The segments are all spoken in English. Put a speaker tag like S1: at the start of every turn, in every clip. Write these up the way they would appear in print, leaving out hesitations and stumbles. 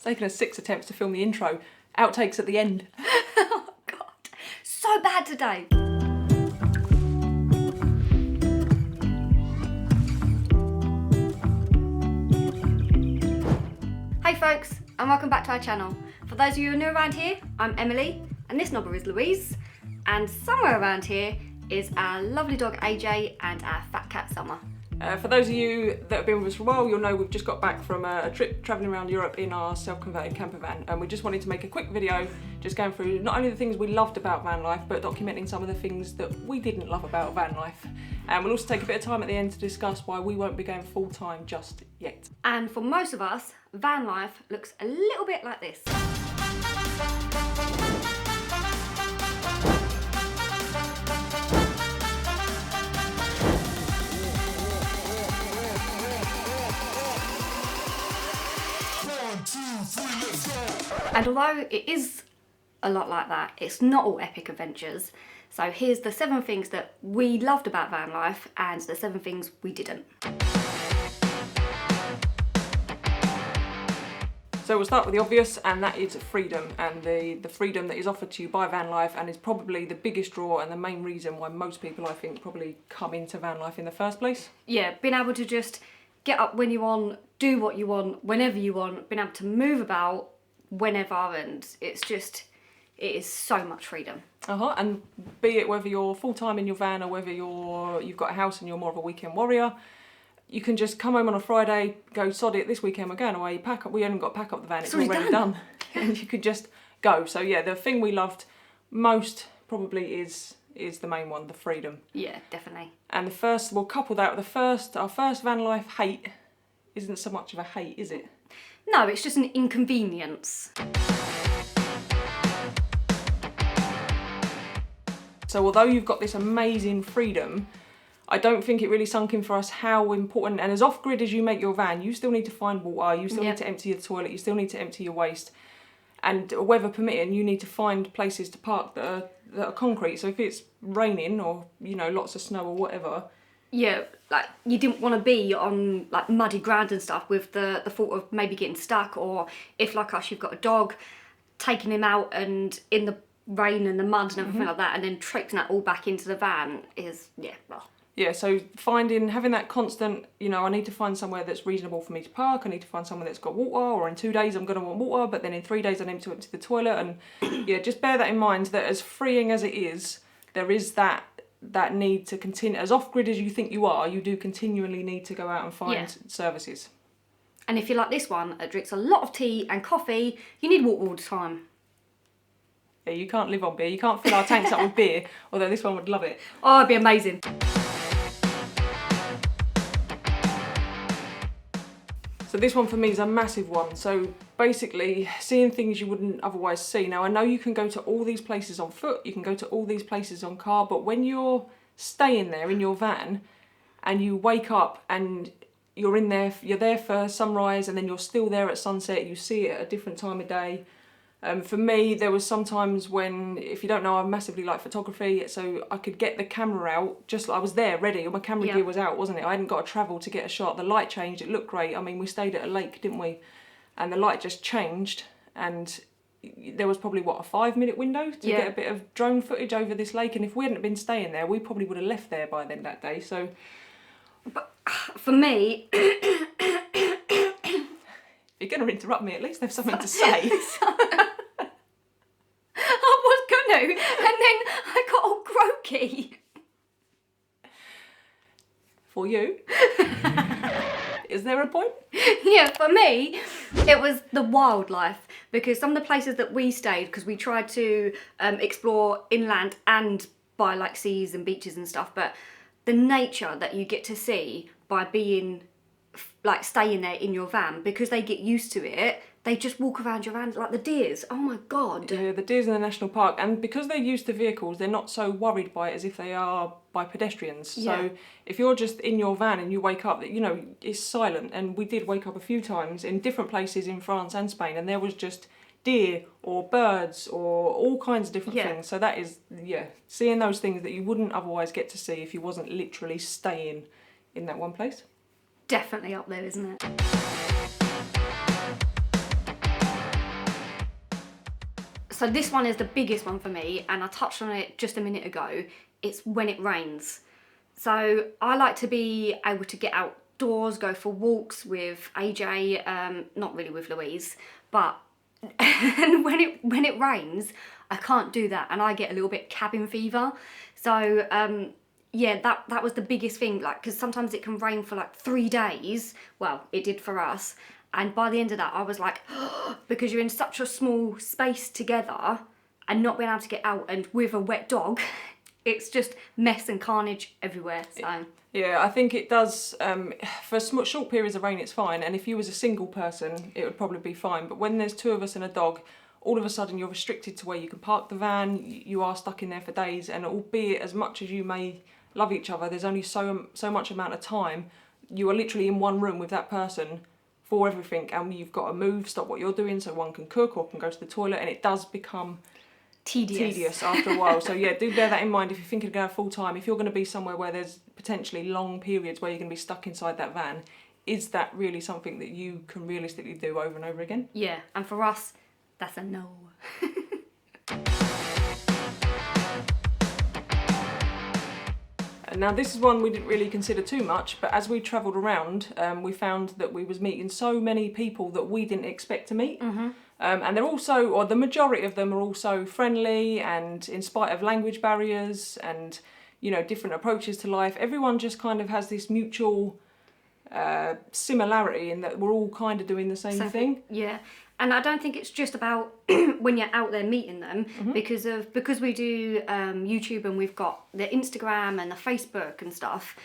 S1: It's taken us 6 attempts to film the intro. Outtakes at the end.
S2: Oh God, so bad today. Hey folks, and welcome back to our channel. For those of you who are new around here, I'm Emily, and this knobber is Louise. And somewhere around here is our lovely dog AJ and our fat cat Summer.
S1: For those of you that have been with us for a while, you'll know we've just got back from a trip travelling around Europe in our self-converted camper van, and we just wanted to make a quick video just going through not only the things we loved about van life, but documenting some of the things that we didn't love about van life. And we'll also take a bit of time at the end to discuss why we won't be going full-time just yet.
S2: And for most of us, van life looks a little bit like this. And although it is a lot like that, it's not all epic adventures. So here's the 7 things that we loved about van life and the 7 things we didn't.
S1: So we'll start with the obvious, and that is freedom, and the freedom that is offered to you by van life, and is probably the biggest draw and the main reason why most people, I think, probably come into van life in the first place.
S2: Yeah, being able to just get up when you want, do what you want, whenever you want, being able to move about whenever, and it is so much freedom.
S1: And be it whether you're full-time in your van or whether you've got a house and you're more of a weekend warrior, you can just come home on a Friday, go sod it, this weekend we're going away, pack up, we haven't got to pack up the van, it's already done. And you could just go. So yeah, the thing we loved most probably is the main one, the freedom.
S2: Yeah, definitely.
S1: And the first, we'll couple that with our first van life hate isn't so much of a hate, is it?
S2: No, it's just an inconvenience.
S1: So although you've got this amazing freedom, I don't think it really sunk in for us how important, and as off-grid as you make your van, you still need to find water, you still need to empty your toilet, you still need to empty your waste. And weather permitting, you need to find places to park that are concrete. So if it's raining or, you know, lots of snow or whatever.
S2: Yeah, like you didn't want to be on like muddy ground and stuff with the thought of maybe getting stuck, or if like us you've got a dog, taking him out and in the rain and the mud and everything like that, and then traipsing that all back into the van is,
S1: Yeah, so having that constant, you know, I need to find somewhere that's reasonable for me to park, I need to find somewhere that's got water, or in 2 days I'm going to want water, but then in 3 days I need to empty the toilet, and yeah, just bear that in mind, that as freeing as it is, there is that need to continue, as off-grid as you think you are, you do continually need to go out and find services.
S2: And if you're like this one that drinks a lot of tea and coffee, you need water all the time.
S1: Yeah, you can't live on beer, you can't fill our tanks up with beer, although this one would love it.
S2: Oh, it'd be amazing.
S1: So this one for me is a massive one. So basically seeing things you wouldn't otherwise see. Now I know you can go to all these places on foot, you can go to all these places on car, but when you're staying there in your van and you wake up and you're there for sunrise and then you're still there at sunset, you see it at a different time of day. For me, there was sometimes when, if you don't know, I massively like photography, so I could get the camera out, just like I was there ready, my camera gear was out, wasn't it? I hadn't got to travel to get a shot, the light changed, it looked great. I mean, we stayed at a lake, didn't we? And the light just changed, and there was probably, what, a 5-minute window to get a bit of drone footage over this lake, and if we hadn't been staying there, we probably would have left there by then that day, so...
S2: But for me...
S1: If you're going to interrupt me, at least there's something to say.
S2: I was gonna, and then I got all croaky.
S1: For you? Is there a point?
S2: Yeah, for me, it was the wildlife, because some of the places that we stayed, because we tried to explore inland and by like seas and beaches and stuff, but the nature that you get to see by being like staying there in your van, because they get used to it, they just walk around your van like the deers. Oh my God.
S1: Yeah, the deers in the national park, and because they're used to vehicles, they're not so worried by it as if they are by pedestrians.
S2: Yeah.
S1: So if you're just in your van and you wake up, you know, it's silent, and we did wake up a few times in different places in France and Spain, and there was just deer or birds or all kinds of different things. So that is, seeing those things that you wouldn't otherwise get to see if you wasn't literally staying in that one place.
S2: Definitely up there, isn't it? So this one is the biggest one for me, and I touched on it just a minute ago. It's when it rains. So I like to be able to get outdoors, go for walks with AJ, not really with Louise, but and when it rains, I can't do that, and I get a little bit cabin fever. So yeah, that was the biggest thing, like, because sometimes it can rain for like 3 days. Well, it did for us. And by the end of that, I was like, because you're in such a small space together and not being able to get out, and with a wet dog, it's just mess and carnage everywhere. So
S1: yeah, I think it does, for short periods of rain it's fine, and if you was a single person it would probably be fine, but when there's 2 of us and a dog, all of a sudden you're restricted to where you can park the van. You are stuck in there for days, and albeit as much as you may love each other, there's only so much amount of time. You are literally in one room with that person for everything, and you've got to move, stop what you're doing so one can cook or can go to the toilet, and it does become tedious after a while. So yeah, do bear that in mind if you're thinking of going full time. If you're going to be somewhere where there's potentially long periods where you're going to be stuck inside that van, is that really something that you can realistically do over and over again?
S2: Yeah, and for us, that's a no.
S1: Now this is one we didn't really consider too much, but as we travelled around, we found that we was meeting so many people that we didn't expect to meet. And they're also, or the majority of them are also friendly, and in spite of language barriers and, you know, different approaches to life, everyone just kind of has this mutual similarity in that we're all kind of doing the same thing.
S2: Yeah. And I don't think it's just about when you're out there meeting them, because we do YouTube, and we've got the Instagram and the Facebook and stuff.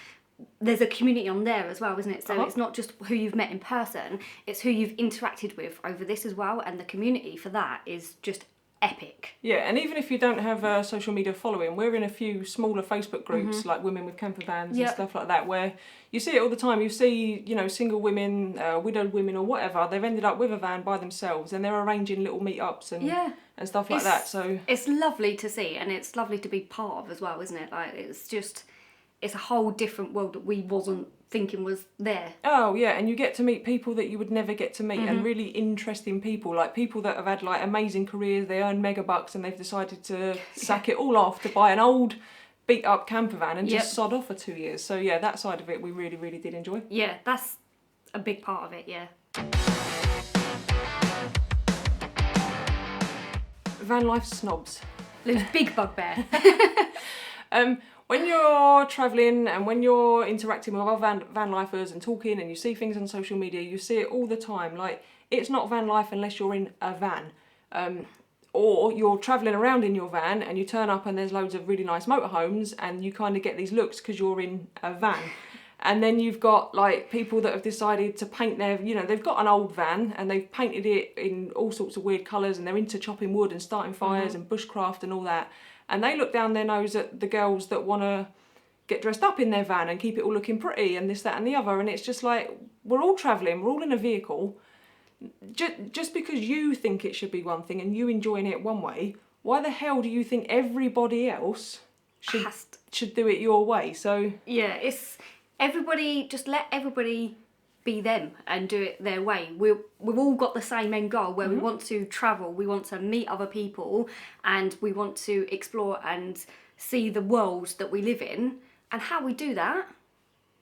S2: There's a community on there as well, isn't it? So it's not just who you've met in person, it's who you've interacted with over this as well, and the community for that is just epic.
S1: Yeah, and even if you don't have a social media following, we're in a few smaller Facebook groups, like Women with Campervans and stuff like that, where you see it all the time. You see, you know, single women, widowed women or whatever, they've ended up with a van by themselves, and they're arranging little meetups and stuff like that. So
S2: it's lovely to see, and it's lovely to be part of as well, isn't it? Like, it's a whole different world that we wasn't thinking was there.
S1: Oh yeah, and you get to meet people that you would never get to meet, and really interesting people, like people that have had like amazing careers, they earn mega bucks, and they've decided to sack it all off to buy an old beat up camper van and just sod off for 2 years. So yeah, that side of it we really, really did enjoy.
S2: Yeah, that's a big part of it, yeah.
S1: Van life snobs.
S2: Lou's big bugbear.
S1: When you're travelling and when you're interacting with other van lifers and talking, and you see things on social media, you see it all the time. Like, it's not van life unless you're in a van. Or you're travelling around in your van and you turn up and there's loads of really nice motorhomes, and you kind of get these looks because you're in a van. And then you've got like people that have decided to paint their, you know, they've got an old van and they've painted it in all sorts of weird colours, and they're into chopping wood and starting fires and bushcraft and all that. And they look down their nose at the girls that want to get dressed up in their van and keep it all looking pretty and this, that and the other. And it's just like, we're all travelling, we're all in a vehicle. Just because you think it should be one thing and you enjoying it one way, why the hell do you think everybody else should do it your way? So
S2: yeah, it's everybody, just let everybody be them and do it their way. We've all got the same end goal, where we want to travel, we want to meet other people, and we want to explore and see the worlds that we live in. And how we do that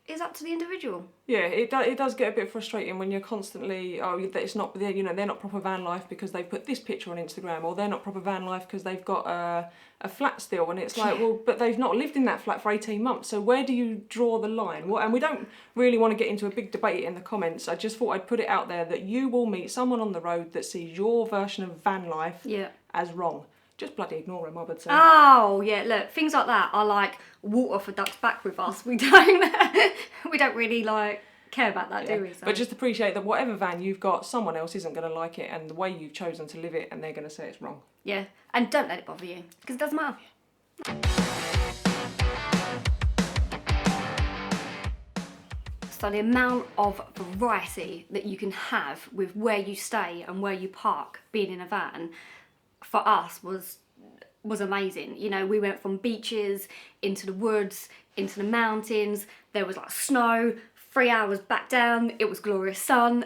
S2: is up to the individual.
S1: Yeah, it does get a bit frustrating when you're constantly, it's not, you know, they're not proper van life because they've put this picture on Instagram, or they're not proper van life because they've got a flat still, and it's like, well, but they've not lived in that flat for 18 months, so where do you draw the line? And we don't really want to get into a big debate in the comments. I just thought I'd put it out there that you will meet someone on the road that sees your version of van life as wrong. Just bloody ignore him, I would say.
S2: Oh yeah, look, things like that are like water for ducks back with us. We don't really like care about that, do we? So.
S1: But just appreciate that whatever van you've got, someone else isn't going to like it, and the way you've chosen to live it, and they're going to say it's wrong.
S2: Yeah, and don't let it bother you, because it doesn't matter. So the amount of variety that you can have with where you stay and where you park, being in a van, for us was amazing. You know, we went from beaches into the woods, into the mountains. There was like snow, 3 hours back down. It was glorious sun.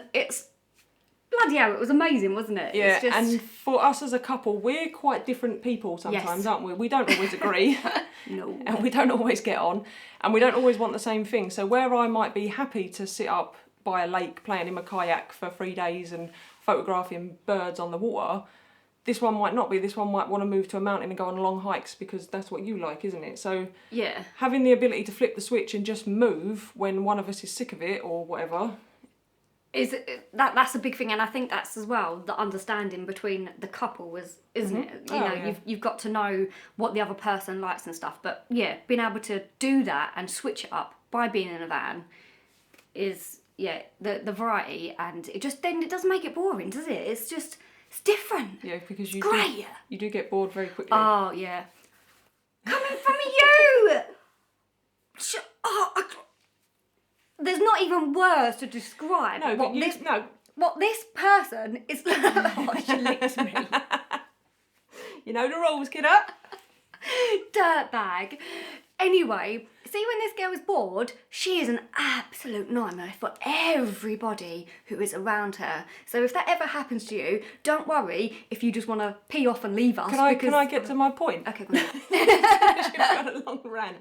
S2: bloody hell, it was amazing, wasn't it?
S1: Yeah,
S2: It's just...
S1: and for us as a couple, we're quite different people sometimes, aren't we? We don't always agree.
S2: No.
S1: And we don't always get on. And we don't always want the same thing. So where I might be happy to sit up by a lake playing in my kayak for 3 days and photographing birds on the water, this one might not be. This one might want to move to a mountain and go on long hikes because that's what you like, isn't it? So
S2: yeah,
S1: having the ability to flip the switch and just move when one of us is sick of it or whatever...
S2: that's a big thing, and I think that's as well the understanding between the couple isn't it? You know, you've got to know what the other person likes and stuff. But yeah, being able to do that and switch it up by being in a van is the variety, and it doesn't make it boring, does it? It's different.
S1: Yeah, because you do get bored very quickly.
S2: Oh yeah, coming from you. There's not even words to describe what this person is. Oh, she licks me.
S1: You know the rules, kiddo.
S2: Dirtbag. Anyway, see, when this girl is bored, she is an absolute nightmare for everybody who is around her. So if that ever happens to you, don't worry if you just want to pee off and leave us.
S1: Can I get to my point?
S2: Okay, go on.
S1: You've got a long rant.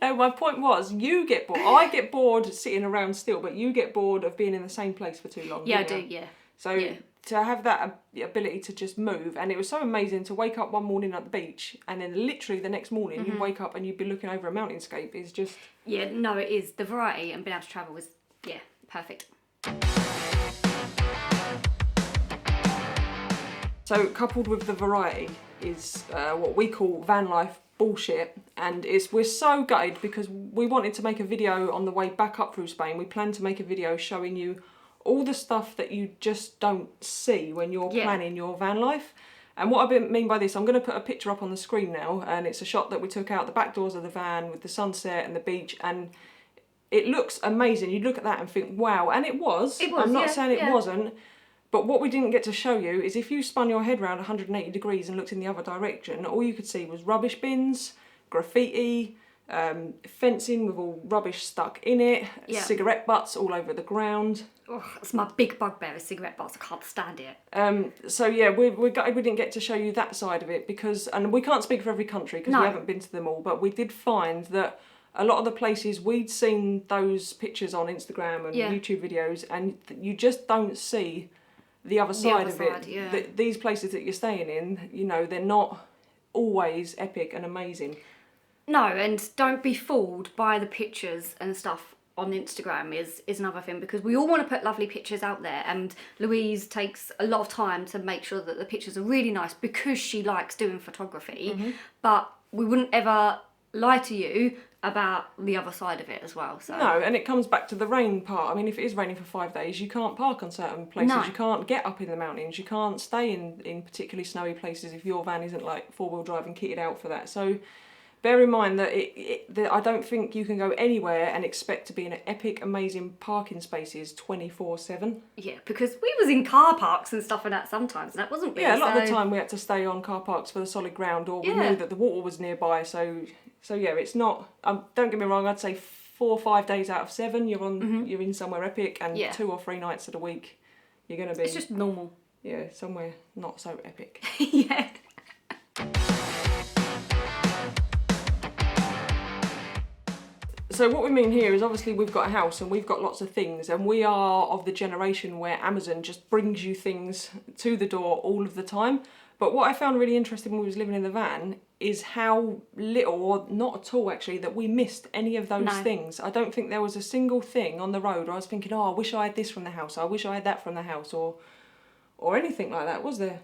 S1: No, my point was, you get bored. I get bored sitting around still, but you get bored of being in the same place for too long.
S2: Yeah, I do, yeah.
S1: So to have that ability to just move, and it was so amazing to wake up one morning at the beach, and then literally the next morning you'd wake up and you'd be looking over a mountainscape. Is just...
S2: Yeah, no, it is. The variety and being able to travel is, perfect.
S1: So coupled with the variety is what we call van life bullshit, and we're so gutted because we wanted to make a video on the way back up through Spain. We planned to make a video showing you all the stuff that you just don't see when you're planning your van life. And what I mean by this, I'm going to put a picture up on the screen now, and it's a shot that we took out the back doors of the van with the sunset and the beach, and it looks amazing. You look at that and think, wow, and it was. I'm not saying it wasn't. But what we didn't get to show you is if you spun your head around 180 degrees and looked in the other direction, all you could see was rubbish bins, graffiti, fencing with all rubbish stuck in it, cigarette butts all over the ground.
S2: Oh, that's my big bugbear is cigarette butts. I can't stand it.
S1: So yeah, we're gutted we didn't get to show you that side of it because, and we can't speak for every country because we haven't been to them all, but we did find that a lot of the places we'd seen those pictures on Instagram and YouTube videos, and you just don't see the other side of it. These places that you're staying in, you know, they're not always epic and amazing.
S2: No, and don't be fooled by the pictures and stuff on Instagram is another thing, because we all want to put lovely pictures out there, and Louise takes a lot of time to make sure that the pictures are really nice because she likes doing photography, but we wouldn't ever lie to you about the other side of it as well. So
S1: no, and it comes back to the rain part. I mean, if it is raining for 5 days, you can't park on certain places. No. You can't get up in the mountains. You can't stay in particularly snowy places if your van isn't like 4-wheel drive and kitted out for that. So bear in mind that I don't think you can go anywhere and expect to be in an epic, amazing parking spaces 24/7.
S2: Yeah, because we was in car parks and stuff like that sometimes, and that wasn't really.
S1: Yeah, a lot of the time we had to stay on car parks for the solid ground, or we knew that the water was nearby. So yeah, it's not. Don't get me wrong. I'd say 4 or 5 days out of 7, you're in somewhere epic, and 2 or 3 nights of the week, you're gonna be.
S2: It's just normal.
S1: Yeah, somewhere not so epic.
S2: Yeah.
S1: So what we mean here is obviously we've got a house and we've got lots of things, and we are of the generation where Amazon just brings you things to the door all of the time. But what I found really interesting when we was living in the van is how little, or not at all actually, that we missed any of those things. I don't think there was a single thing on the road where I was thinking, oh, I wish I had this from the house, I wish I had that from the house, or anything like that, was there?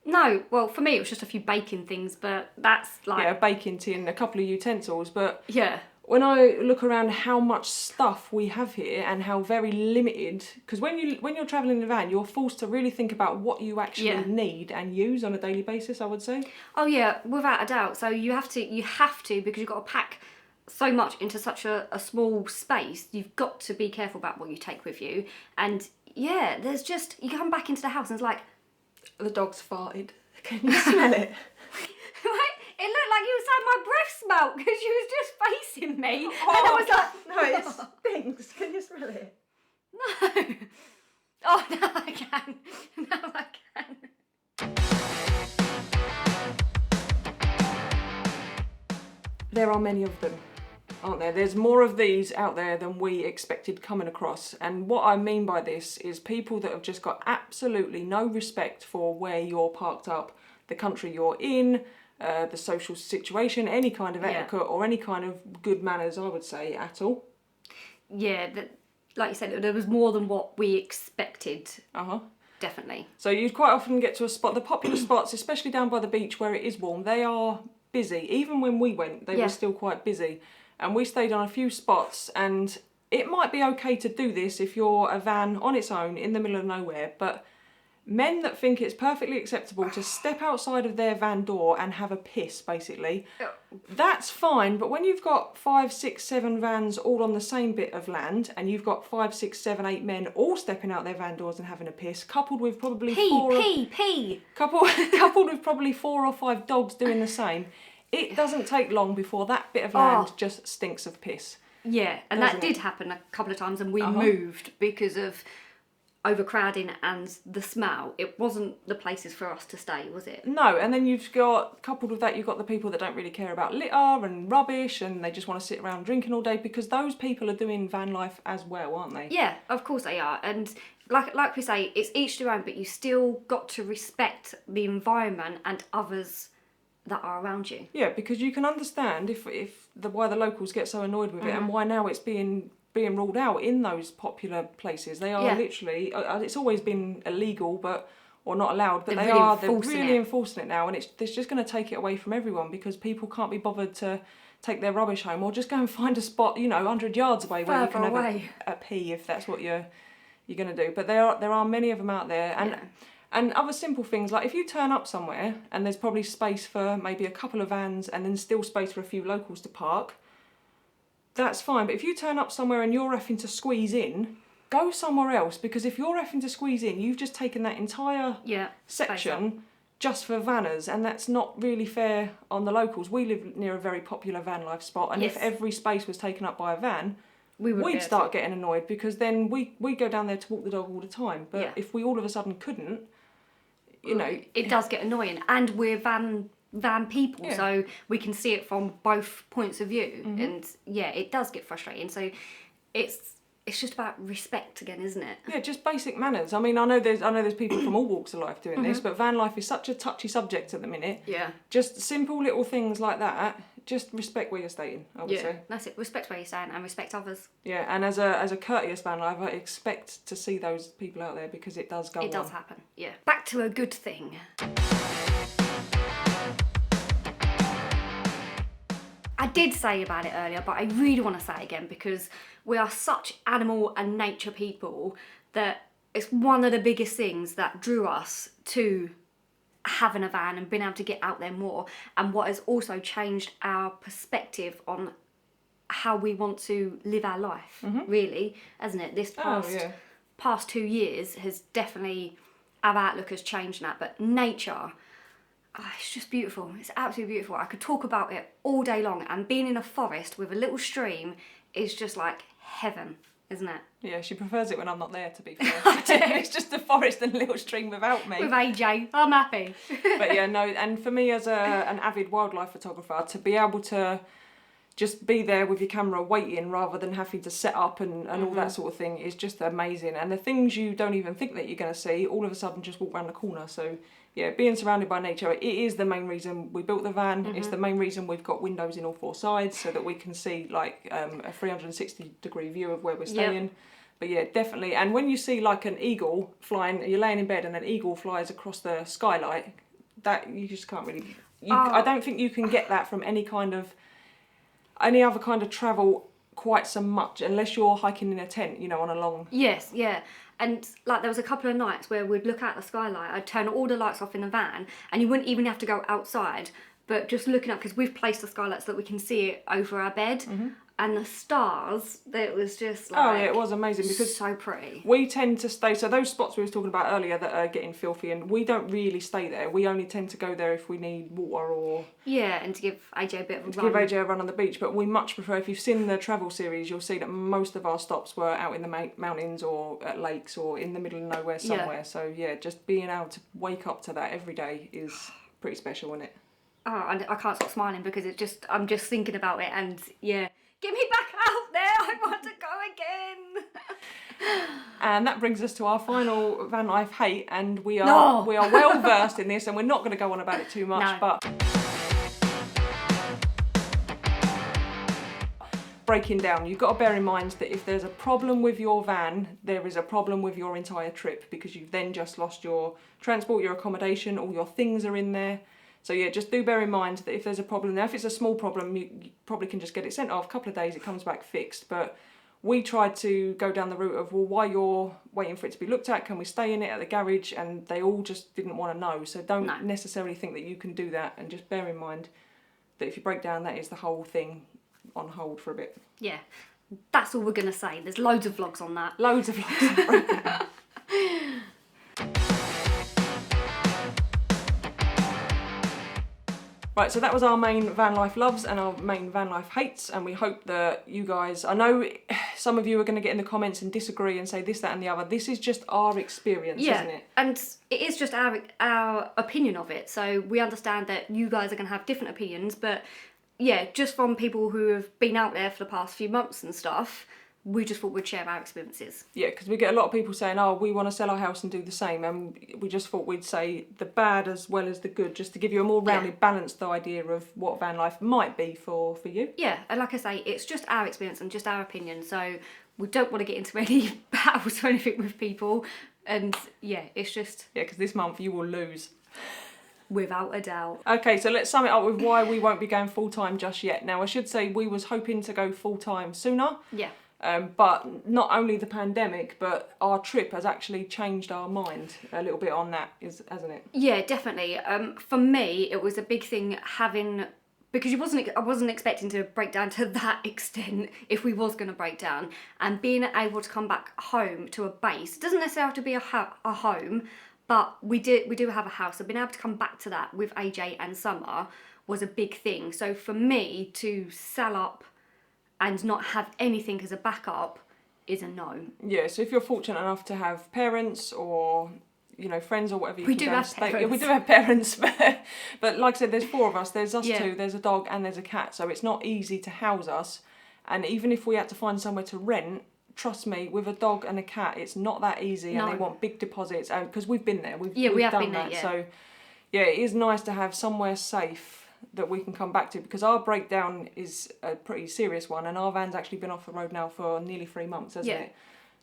S2: No, well, for me it was just a few baking things, but that's like...
S1: Yeah, a baking tin, a couple of utensils, but...
S2: Yeah.
S1: When I look around how much stuff we have here and how very limited, because when you're travelling in a van, you're forced to really think about what you actually need and use on a daily basis, I would say. Oh yeah,
S2: without a doubt. So you have to because you've got to pack so much into such a small space. You've got to be careful about what you take with you. And yeah, there's just, you come back into the house and it's like,
S1: the dog's farted. Can you smell it?
S2: Right? It looked like you said my breath smelt because you was just facing me.
S1: Oh,
S2: and I was like...
S1: No, it stinks. Can you smell it?
S2: No. Oh, now I can. Now I can.
S1: There are many of them, aren't there? There's more of these out there than we expected coming across. And what I mean by this is people that have just got absolutely no respect for where you're parked up, the country you're in, the social situation, any kind of etiquette or any kind of good manners, I would say, at all.
S2: Yeah, like you said, there was more than what we expected. Definitely.
S1: So you'd quite often get to a spot, the popular spots, especially down by the beach where it is warm, they are busy. Even when we went, they were still quite busy. And we stayed on a few spots, and it might be okay to do this if you're a van on its own in the middle of nowhere, but men that think it's perfectly acceptable to step outside of their van door and have a piss, basically, that's fine. But when you've got 5, 6, 7 vans all on the same bit of land, and you've got 5, 6, 7, 8 men all stepping out their van doors and having a piss, coupled with probably coupled with probably 4 or 5 dogs doing the same, it doesn't take long before that bit of land just stinks of piss.
S2: Yeah, and that did happen a couple of times, and we moved because of overcrowding and the smell. It wasn't the places for us to stay, was it?
S1: No, and then you've got, coupled with that, you've got the people that don't really care about litter and rubbish, and they just want to sit around drinking all day, because those people are doing van life as well, aren't they?
S2: Yeah, of course they are. And like we say, it's each their own, but you still got to respect the environment and others that are around you.
S1: Yeah, because you can understand why the locals get so annoyed with it, and why now it's being ruled out in those popular places. They are literally, it's always been illegal, or not allowed, but they're really enforcing it now, and it's just going to take it away from everyone, because people can't be bothered to take their rubbish home, or just go and find a spot, 100 yards away where you can have a pee, if that's what you're going to do. But there are many of them out there, and other simple things, like if you turn up somewhere and there's probably space for maybe a couple of vans and then still space for a few locals to park, that's fine. But if you turn up somewhere and you're having to squeeze in, go somewhere else, because if you're having to squeeze in, you've just taken that entire section just for vanners, and that's not really fair on the locals. We live near a very popular van life spot, and if every space was taken up by a van, we'd start getting annoyed, because then we go down there to walk the dog all the time. But if we all of a sudden couldn't,
S2: it does get annoying, and we're van people, so we can see it from both points of view, and it does get frustrating. So it's just about respect again, isn't it? Yeah,
S1: just basic manners. I mean, I know there's people from all walks of life doing this, but van life is such a touchy subject at the minute.
S2: Yeah.
S1: Just simple little things like that. Just respect where you're staying, I would say.
S2: That's it. Respect where you're staying and respect others.
S1: Yeah, and as a courteous van life, I expect to see those people out there, because it does go on.
S2: It does happen, yeah. Back to a good thing. I did say about it earlier, but I really want to say it again, because we are such animal and nature people that it's one of the biggest things that drew us to having a van and being able to get out there more, and what has also changed our perspective on how we want to live our life, really, hasn't it? This past 2 years has definitely, our outlook has changed on that. But nature, it's just beautiful. It's absolutely beautiful. I could talk about it all day long, and being in a forest with a little stream is just like heaven, isn't it?
S1: Yeah, she prefers it when I'm not there, to be fair. It's just a forest and a little stream without me.
S2: With AJ, I'm happy.
S1: But yeah, no, and for me as an avid wildlife photographer, to be able to just be there with your camera waiting rather than having to set up and all that sort of thing is just amazing. And the things you don't even think that you're going to see, all of a sudden just walk around the corner. So yeah, being surrounded by nature, it is the main reason we built the van. It's the main reason we've got windows in all 4 sides, so that we can see like a 360 degree view of where we're staying. But yeah, definitely. And when you see like an eagle flying, you're laying in bed and an eagle flies across the skylight, that you just can't really, I don't think you can get that from any other kind of travel quite so much, unless you're hiking in a tent, on a long...
S2: Yes, yeah. And like there was a couple of nights where we'd look out the skylight, I'd turn all the lights off in the van, and you wouldn't even have to go outside, but just looking up, because we've placed the skylight so that we can see it over our bed, and the stars, it was just like...
S1: Oh yeah, it was amazing because
S2: so pretty.
S1: we tend to stay, so those spots we were talking about earlier that are getting filthy, and we don't really stay there. We only tend to go there if we need water or...
S2: Yeah, and to give AJ a bit of a
S1: to
S2: run.
S1: give AJ a run on the beach, but we much prefer, if you've seen the travel series, you'll see that most of our stops were out in the mountains or at lakes or in the middle of nowhere somewhere.
S2: Yeah.
S1: So yeah, just being able to wake up to that every day is pretty special, isn't it?
S2: Oh, and I can't stop smiling because I'm just thinking about it, and yeah, get me back out there. I want to go again.
S1: And that brings us to our final van life hate, and we are
S2: No.
S1: well versed in this, and we're not going to go on about it too much,
S2: No.
S1: but breaking down, you've got to bear in mind that if there's a problem with your van, there is a problem with your entire trip, because you've then just lost your transport, your accommodation, all your things are in there. So yeah, just do bear in mind that if there's a problem, now if it's a small problem, you probably can just get it sent off, a couple of days, it comes back fixed. But we tried to go down the route of, well, while you're waiting for it to be looked at, can we stay in it at the garage? And they all just didn't want to know. So don't necessarily think that you can do that, and just bear in mind that if you break down, that is the whole thing on hold for a bit.
S2: Yeah, that's all we're going to say. There's loads of vlogs on that.
S1: Loads of vlogs. Right, so that was our main van life loves and our main van life hates, and we hope that you guys, I know some of you are going to get in the comments and disagree and say this, that and the other. This is just our experience, isn't it?
S2: And it is just our opinion of it. So we understand that you guys are going to have different opinions, but yeah, just from people who have been out there for the past few months and stuff, we just thought we'd share our experiences. Yeah,
S1: because we get a lot of people saying, oh, we want to sell our house and do the same, and we just thought we'd say the bad as well as the good, just to give you a more rounded, balanced idea of what van life might be for you.
S2: Yeah, and like I say, it's just our experience and just our opinion, so we don't want to get into any battles or anything with people, and yeah, it's just...
S1: Yeah, because this month you will lose.
S2: Without a doubt.
S1: Okay, so let's sum it up with why we won't be going full-time just yet. Now, I should say we was hoping to go full-time sooner.
S2: Yeah.
S1: But not only the pandemic, but our trip has actually changed our mind a little bit on that, hasn't it?
S2: Yeah, definitely. For me, it was a big thing having... Because I wasn't expecting to break down to that extent if we was going to break down. And being able to come back home to a base, it doesn't necessarily have to be a home, but we do have a house. So being able to come back to that with AJ and Summer was a big thing. So for me to sell up and not have anything as a backup is a no.
S1: Yeah, so if you're fortunate enough to have parents or, you know, friends or whatever,
S2: we do have parents.
S1: Yeah, we do have parents, but like I said, there's 4 of us. There's us 2, there's a dog and there's a cat, so it's not easy to house us. And even if we had to find somewhere to rent, trust me, with a dog and a cat, it's not that easy, and they want big deposits, because we've been there. We've
S2: have
S1: done
S2: been
S1: that.
S2: There, yeah.
S1: So yeah, it is nice to have somewhere safe that we can come back to, because our breakdown is a pretty serious one, and our van's actually been off the road now for nearly 3 months, hasn't it?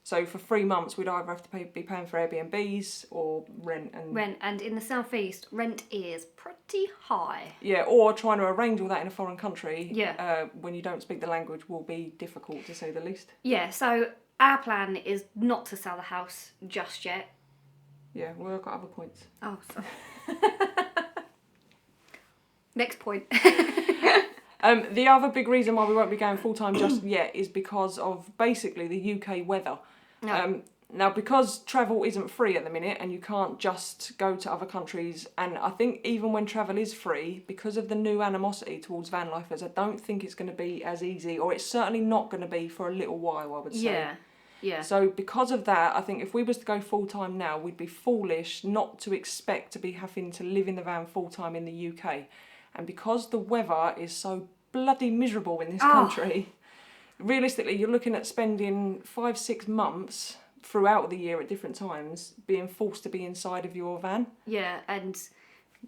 S1: So for 3 months we'd either have to be paying for Airbnbs or rent. And
S2: in the southeast, rent is pretty high.
S1: Yeah, or trying to arrange all that in a foreign country when you don't speak the language will be difficult, to say the least.
S2: Yeah, so our plan is not to sell the house just yet.
S1: Yeah, well, I've got other points.
S2: Oh, sorry. Next point.
S1: The other big reason why we won't be going full-time just yet is because of basically the UK weather.
S2: No.
S1: Now, because travel isn't free at the minute and you can't just go to other countries, and I think even when travel is free, because of the new animosity towards van lifers, I don't think it's going to be as easy, or it's certainly not going to be for a little while, I would say.
S2: Yeah.
S1: So because of that, I think if we was to go full-time now, we'd be foolish not to expect to be having to live in the van full-time in the UK. And because the weather is so bloody miserable in this country, realistically, you're looking at spending 5-6 months throughout the year at different times being forced to be inside of your van.
S2: Yeah, and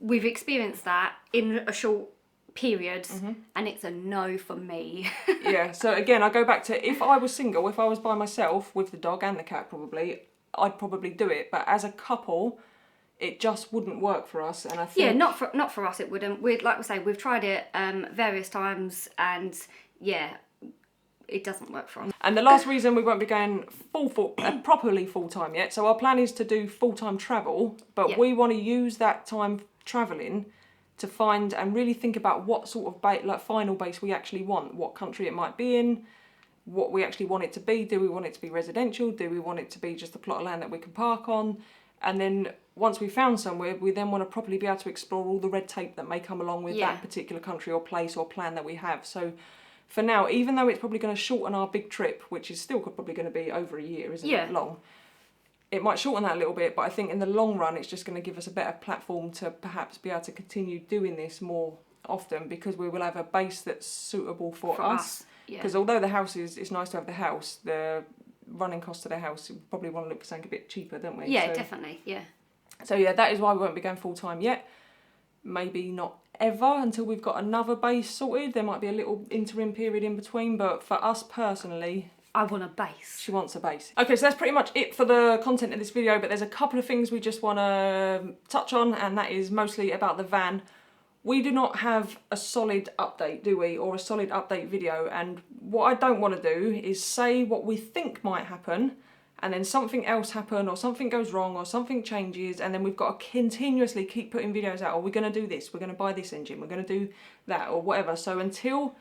S2: we've experienced that in a short period, and it's a no for me.
S1: Yeah, so again, I go back to, if I was single, if I was by myself with the dog and the cat probably, I'd probably do it. But as a couple, it just wouldn't work for us, and I think...
S2: Yeah, not for us it wouldn't. Like we say, we've tried it various times, and yeah, it doesn't work for us.
S1: And the last reason we won't be going properly full-time yet, so our plan is to do full-time travel, but we want to use that time travelling to find and really think about what sort of final base we actually want, what country it might be in, what we actually want it to be. Do we want it to be residential? Do we want it to be just a plot of land that we can park on? And then once we've found somewhere, we then want to properly be able to explore all the red tape that may come along with that particular country or place or plan that we have. So for now, even though it's probably going to shorten our big trip, which is still probably going to be over a year, isn't it, long, it might shorten that a little bit, but I think in the long run, it's just going to give us a better platform to perhaps be able to continue doing this more often, because we will have a base that's suitable for us. Because although the house it's nice to have the house, the running cost of the house, we probably want to look for something a bit cheaper, don't we?
S2: Yeah, definitely, yeah.
S1: So yeah, that is why we won't be going full time yet. Maybe not ever until we've got another base sorted. There might be a little interim period in between, but for us personally,
S2: I want a base.
S1: She wants a base. Okay, so that's pretty much it for the content of this video, but there's a couple of things we just want to touch on, and that is mostly about the van. We do not have a solid update, do we? Or a solid update video, and what I don't want to do is say what we think might happen, and then something else happen, or something goes wrong, or something changes, and then we've got to continuously keep putting videos out, or we're going to do this, we're going to buy this engine, we're going to do that, or whatever. So until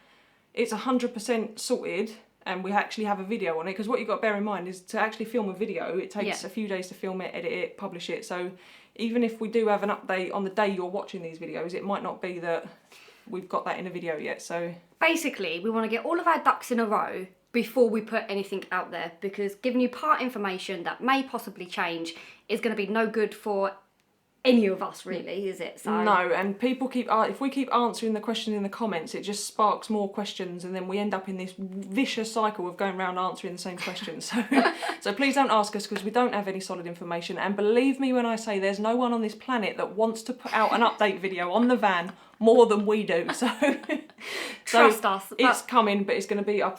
S1: it's 100% sorted, and we actually have a video on it, because what you've got to bear in mind is to actually film a video, it takes a few days to film it, edit it, publish it. So even if we do have an update on the day you're watching these videos, it might not be that we've got that in a video yet. So
S2: basically, we want to get all of our ducks in a row before we put anything out there, because giving you part information that may possibly change is going to be no good for any of us, really, is it? So
S1: no, and people if we keep answering the questions in the comments, it just sparks more questions, and then we end up in this vicious cycle of going around answering the same questions. So please don't ask us, because we don't have any solid information, and believe me when I say there's no one on this planet that wants to put out an update video on the van more than we do. So
S2: trust us.
S1: It's coming, but it's going to be, I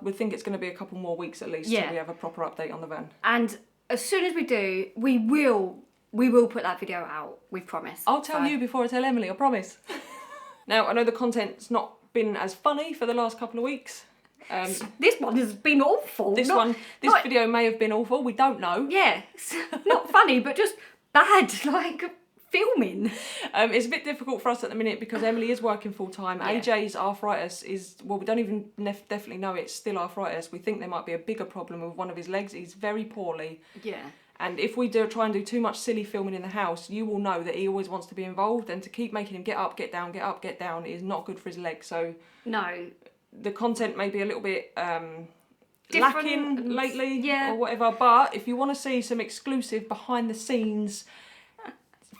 S1: would think it's going to be a couple more weeks at least till we have a proper update on the van.
S2: And as soon as we do, we will put that video out, we promise.
S1: I'll tell you before I tell Emily, I promise. Now, I know the content's not been as funny for the last couple of weeks.
S2: This one has been awful.
S1: This video may have been awful, we don't know.
S2: Yeah, it's not funny, but just bad, like filming.
S1: It's a bit difficult for us at the minute because Emily is working full time. AJ's arthritis is, well, we don't even definitely know it's still arthritis. We think there might be a bigger problem with one of his legs. He's very poorly.
S2: Yeah.
S1: And if we do try and do too much silly filming in the house, you will know that he always wants to be involved, and to keep making him get up, get down, get up, get down is not good for his legs. So
S2: no,
S1: the content may be a little bit lacking lately, or whatever. But if you want to see some exclusive behind the scenes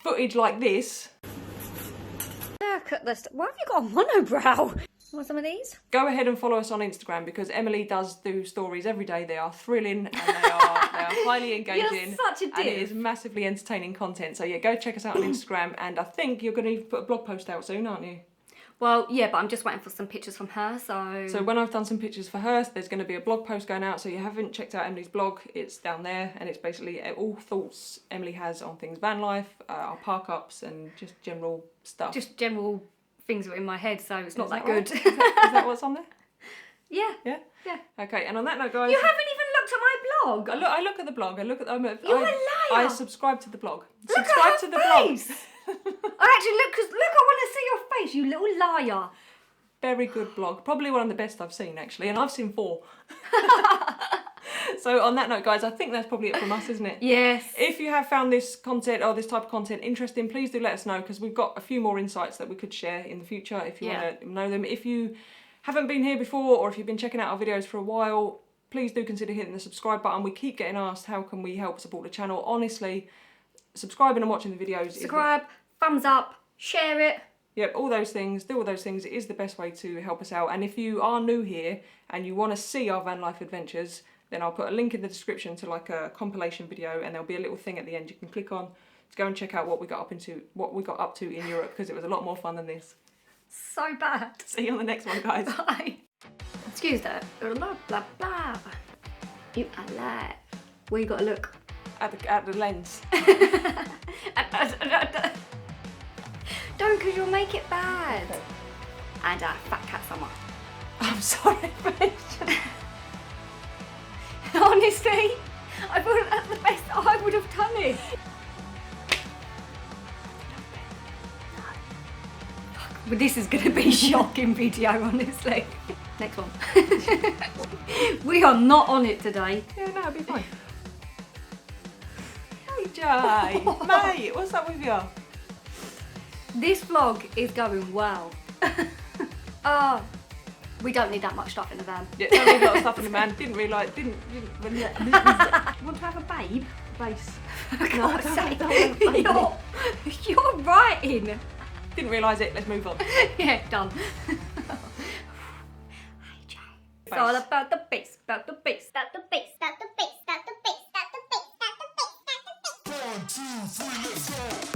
S1: footage like this,
S2: look at this. Why have you got a monobrow? Want some of these?
S1: Go ahead and follow us on Instagram, because Emily does do stories every day. They are thrilling, and they are highly engaging.
S2: You're such a div.
S1: And it is massively entertaining content. So yeah, go check us out on Instagram, and I think you're going to put a blog post out soon, aren't you?
S2: Well, yeah, but I'm just waiting for some pictures from her, so
S1: when I've done some pictures for her, there's going to be a blog post going out. So you haven't checked out Emily's blog, it's down there, and it's basically all thoughts Emily has on things van life, our park ups, and just general stuff.
S2: Just general things are in my head, so it's not that good.
S1: Right? Is that what's on there?
S2: Yeah.
S1: Yeah?
S2: Yeah.
S1: Okay, and on that note, guys...
S2: You haven't even looked at my blog!
S1: I look at the blog,
S2: You're a liar!
S1: I subscribe to the blog.
S2: Look
S1: Subscribe
S2: at
S1: to
S2: her
S1: the blog.
S2: face! Actually, look, I want to see your face, you little liar.
S1: Very good blog. Probably one of the best I've seen, actually, and I've seen 4. So on that note, guys, I think that's probably it from us, isn't it?
S2: Yes.
S1: If you have found this content or this type of content interesting, please do let us know, because we've got a few more insights that we could share in the future if you want to know them. If you haven't been here before, or if you've been checking out our videos for a while, please do consider hitting the subscribe button. We keep getting asked, how can we help support the channel? Honestly, subscribing and watching the videos.
S2: Subscribe, thumbs up, share it.
S1: Yep, all those things, do all those things. It is the best way to help us out. And if you are new here and you want to see our van life adventures, then I'll put a link in the description to like a compilation video, and there'll be a little thing at the end you can click on to go and check out what we got up to in Europe, because it was a lot more fun than this.
S2: So bad.
S1: See you on the next one, guys.
S2: Bye. Excuse that. Blah blah blah. You are alive. Where you gotta look?
S1: At the lens.
S2: Don't, because you'll make it bad.
S1: Okay.
S2: And fat cat summer.
S1: I'm sorry, Rach.
S2: Honestly, I thought that's the best I would have done it. But this is going to be a shocking video, honestly. Next one. We are not on it today.
S1: Yeah, no, it'll be fine. Hey, Jay. Mate, what's up with you?
S2: This vlog is going well. We don't need that much stuff in the van.
S1: Yeah, don't need a lot of stuff in the van. Didn't realise, didn't
S3: Want to have a babe? Base.
S2: For God's sake, you're writing.
S1: Didn't realise it, let's move on.
S2: Yeah, done. Hey, Jay. It's all about the bass, about the bass, about the bass, about the bass, about the bass, about the bass, about the bass, about the bass.
S4: 1, 2, 3, let's go.